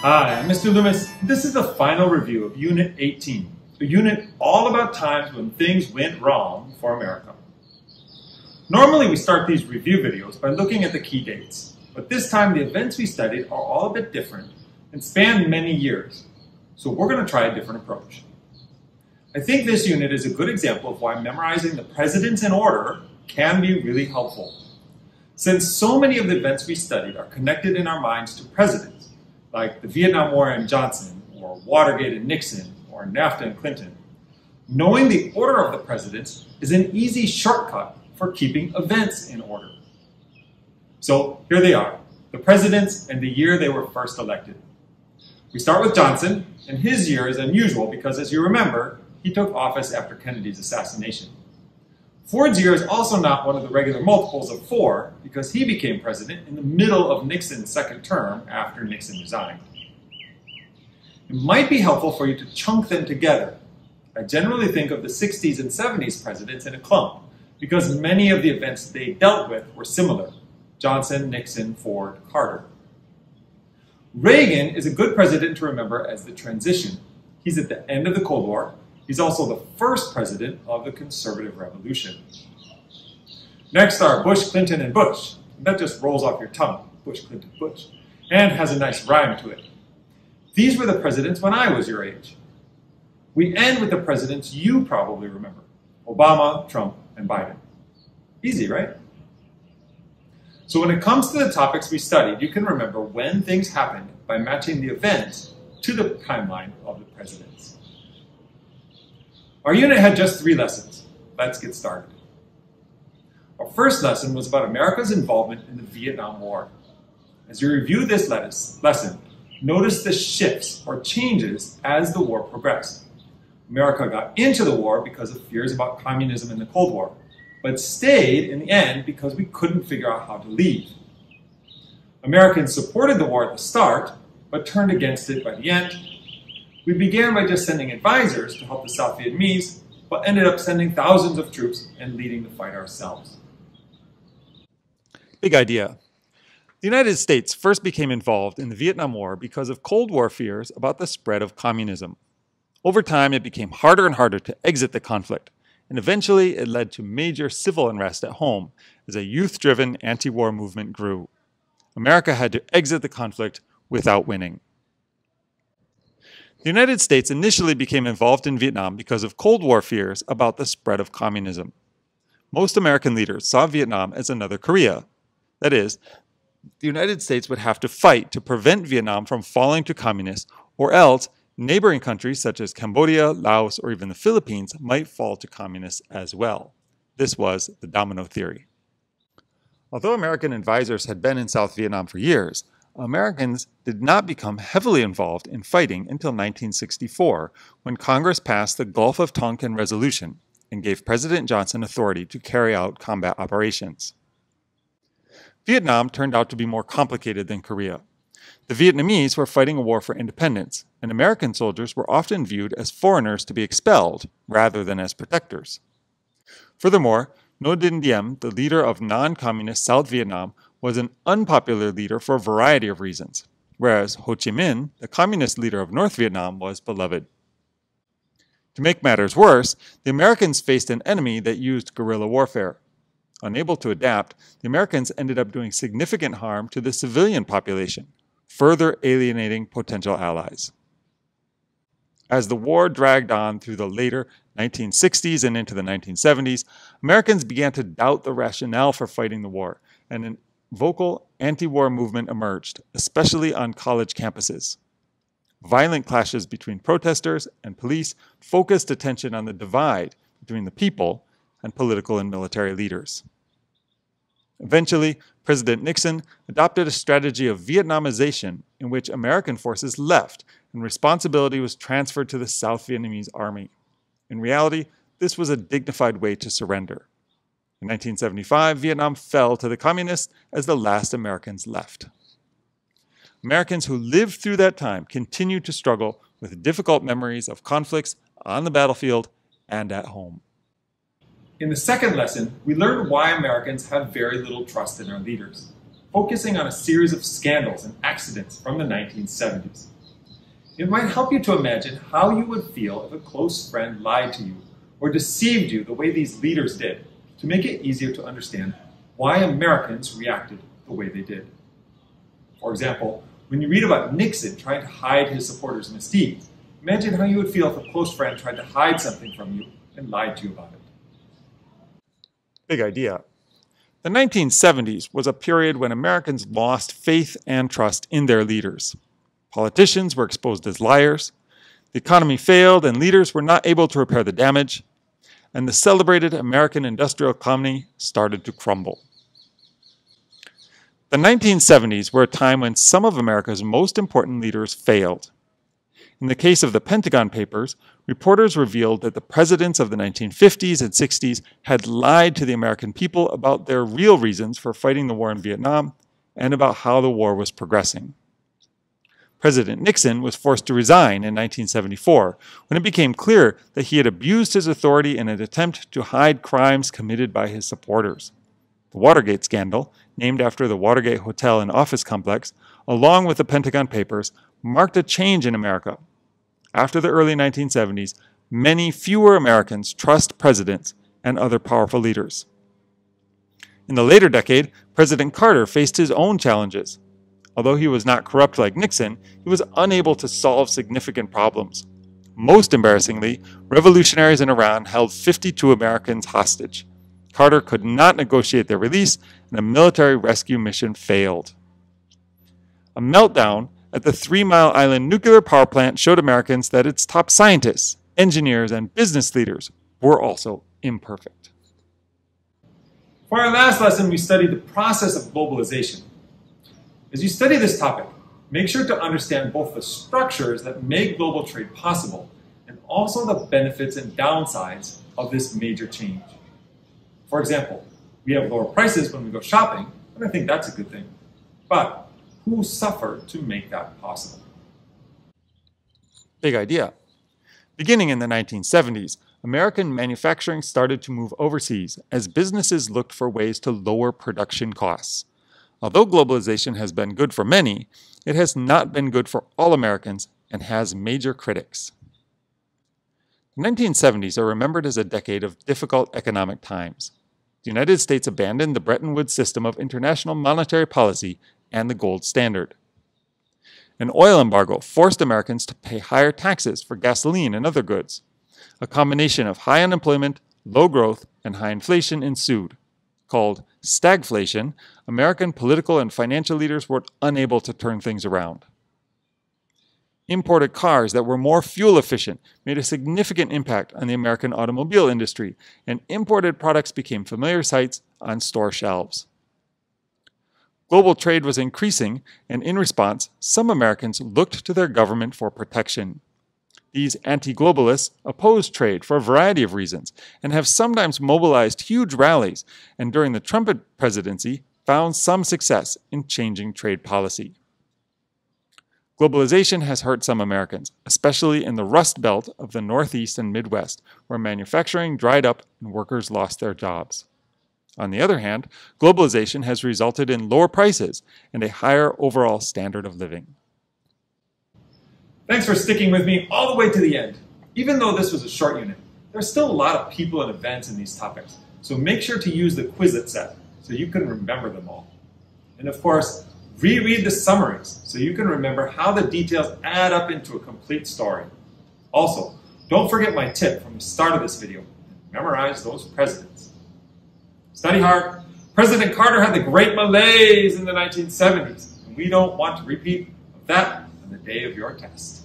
Hi, I'm Mr. Loomis. This is the final review of Unit 18, a unit all about times when things went wrong for America. Normally we start these review videos by looking at the key dates, but this time the events we studied are all a bit different and span many years, so we're going to try a different approach. I think this unit is a good example of why memorizing the presidents in order can be really helpful. Since so many of the events we studied are connected in our minds to presidents, like the Vietnam War and Johnson, or Watergate and Nixon, or NAFTA and Clinton, knowing the order of the presidents is an easy shortcut for keeping events in order. So here they are, the presidents and the year they were first elected. We start with Johnson, and his year is unusual because, as you remember, he took office after Kennedy's assassination. Ford's year is also not one of the regular multiples of 4 because he became president in the middle of Nixon's second term after Nixon resigned. It might be helpful for you to chunk them together. I generally think of the 60s and 70s presidents in a clump because many of the events they dealt with were similar: Johnson, Nixon, Ford, Carter. Reagan is a good president to remember as the transition. He's at the end of the Cold War. He's also the first president of the conservative revolution. Next are Bush, Clinton, and Bush. That just rolls off your tongue, Bush, Clinton, Bush, and has a nice rhyme to it. These were the presidents when I was your age. We end with the presidents you probably remember: Obama, Trump, and Biden. Easy, right? So when it comes to the topics we studied, you can remember when things happened by matching the events to the timeline of the presidents. Our unit had just 3 lessons. Let's get started. Our first lesson was about America's involvement in the Vietnam War. As you review this lesson, notice the shifts or changes as the war progressed. America got into the war because of fears about communism in the Cold War, but stayed in the end because we couldn't figure out how to leave. Americans supported the war at the start, but turned against it by the end. We began by just sending advisors to help the South Vietnamese, but ended up sending thousands of troops and leading the fight ourselves. Big idea. The United States first became involved in the Vietnam War because of Cold War fears about the spread of communism. Over time, it became harder and harder to exit the conflict, and eventually it led to major civil unrest at home as a youth-driven anti-war movement grew. America had to exit the conflict without winning. The United States initially became involved in Vietnam because of Cold War fears about the spread of communism. Most American leaders saw Vietnam as another Korea. That is, the United States would have to fight to prevent Vietnam from falling to communists, or else neighboring countries such as Cambodia, Laos, or even the Philippines might fall to communists as well. This was the domino theory. Although American advisors had been in South Vietnam for years, Americans did not become heavily involved in fighting until 1964, when Congress passed the Gulf of Tonkin Resolution and gave President Johnson authority to carry out combat operations. Vietnam turned out to be more complicated than Korea. The Vietnamese were fighting a war for independence, and American soldiers were often viewed as foreigners to be expelled rather than as protectors. Furthermore, Ngo Dinh Diem, the leader of non-communist South Vietnam, was an unpopular leader for a variety of reasons, whereas Ho Chi Minh, the communist leader of North Vietnam, was beloved. To make matters worse, the Americans faced an enemy that used guerrilla warfare. Unable to adapt, the Americans ended up doing significant harm to the civilian population, further alienating potential allies. As the war dragged on through the later 1960s and into the 1970s, Americans began to doubt the rationale for fighting the war, and an vocal anti-war movement emerged, especially on college campuses. Violent clashes between protesters and police focused attention on the divide between the people and political and military leaders. Eventually, President Nixon adopted a strategy of Vietnamization in which American forces left and responsibility was transferred to the South Vietnamese army. In reality, this was a dignified way to surrender. In 1975, Vietnam fell to the communists as the last Americans left. Americans who lived through that time continue to struggle with difficult memories of conflicts on the battlefield and at home. In the second lesson, we learned why Americans have very little trust in our leaders. focusing on a series of scandals and accidents from the 1970s. It might help you to imagine how you would feel if a close friend lied to you or deceived you the way these leaders did, to make it easier to understand why Americans reacted the way they did. For example, when you read about Nixon trying to hide his supporters' misdeeds, imagine how you would feel if a close friend tried to hide something from you and lied to you about it. Big idea. The 1970s was a period when Americans lost faith and trust in their leaders. Politicians were exposed as liars, the economy failed and leaders were not able to repair the damage, and the celebrated American industrial economy started to crumble. The 1970s were a time when some of America's most important leaders failed. In the case of the Pentagon Papers, reporters revealed that the presidents of the 1950s and 60s had lied to the American people about their real reasons for fighting the war in Vietnam and about how the war was progressing. President Nixon was forced to resign in 1974 when it became clear that he had abused his authority in an attempt to hide crimes committed by his supporters. The Watergate scandal, named after the Watergate Hotel and Office Complex, along with the Pentagon Papers, marked a change in America. After the early 1970s, many fewer Americans trust presidents and other powerful leaders. In the later decade, President Carter faced his own challenges. Although he was not corrupt like Nixon, he was unable to solve significant problems. Most embarrassingly, revolutionaries in Iran held 52 Americans hostage. Carter could not negotiate their release, and a military rescue mission failed. A meltdown at the 3 Mile Island nuclear power plant showed Americans that its top scientists, engineers, and business leaders were also imperfect. For our last lesson, we studied the process of globalization. As you study this topic, make sure to understand both the structures that make global trade possible and also the benefits and downsides of this major change. For example, we have lower prices when we go shopping, and I think that's a good thing. But who suffered to make that possible? Big idea. Beginning in the 1970s, American manufacturing started to move overseas as businesses looked for ways to lower production costs. Although globalization has been good for many, it has not been good for all Americans and has major critics. The 1970s are remembered as a decade of difficult economic times. The United States abandoned the Bretton Woods system of international monetary policy and the gold standard. An oil embargo forced Americans to pay higher taxes for gasoline and other goods. A combination of high unemployment, low growth, and high inflation ensued. Called stagflation, American political and financial leaders were unable to turn things around. Imported cars that were more fuel efficient made a significant impact on the American automobile industry, and imported products became familiar sights on store shelves. Global trade was increasing, and in response, some Americans looked to their government for protection. These anti-globalists oppose trade for a variety of reasons and have sometimes mobilized huge rallies, and during the Trump presidency found some success in changing trade policy. Globalization has hurt some Americans, especially in the Rust Belt of the Northeast and Midwest, where manufacturing dried up and workers lost their jobs. On the other hand, globalization has resulted in lower prices and a higher overall standard of living. Thanks for sticking with me all the way to the end. Even though this was a short unit, there's still a lot of people and events in these topics, so make sure to use the Quizlet set so you can remember them all. And of course, reread the summaries so you can remember how the details add up into a complete story. Also, don't forget my tip from the start of this video, memorize those presidents. Study hard. President Carter had the great malaise in the 1970s, and we don't want to repeat of that on the day of your test.